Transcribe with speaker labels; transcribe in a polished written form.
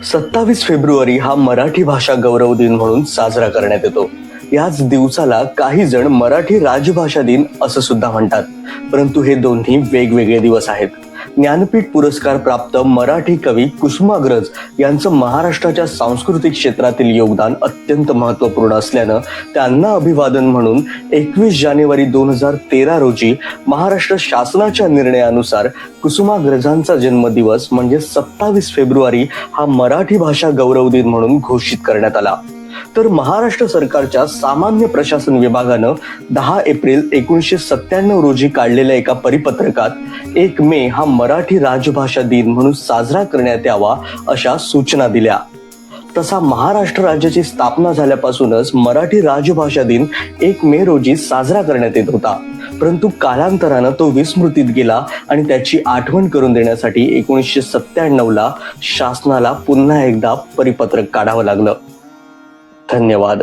Speaker 1: 27 February हा मराठी भाषा गौरव दिन म्हणून साजरा करण्यात येतो. याच दिवसाला काही जण मराठी राजभाषा दिन असं सुद्धा म्हणतात, परंतु हे दोन्ही वेगवेगळे दिवस आहेत. ज्ञानपीठ पुरस्कार प्राप्त मराठी कवी कुसुमाग्रज यांचं महाराष्ट्राच्या सांस्कृतिक क्षेत्रातील योगदान अत्यंत महत्त्वपूर्ण असल्यानं त्यांना अभिवादन म्हणून 21 जानेवारी 2013 रोजी महाराष्ट्र शासनाच्या निर्णयानुसार कुसुमाग्रजांचा जन्मदिवस म्हणजे 27 फेब्रुवारी हा मराठी भाषा गौरव दिन म्हणून घोषित करण्यात आला. तर महाराष्ट्र सरकारच्या सामान्य प्रशासन विभागानं 10 एप्रिल 1997 रोजी काढलेल्या एका परिपत्रकात 1 मे हा मराठी राजभाषा दिन म्हणून साजरा करण्यात यावा अशा सूचना दिल्या. तसा महाराष्ट्र राज्याची स्थापना झाल्यापासूनच मराठी राजभाषा दिन 1 मे रोजी साजरा करण्यात येत होता, परंतु कालांतरानं तो विस्मृतीत गेला आणि त्याची आठवण करून देण्यासाठी 1997ला शासनाला पुन्हा एकदा परिपत्रक काढावं लागलं. धन्यवाद.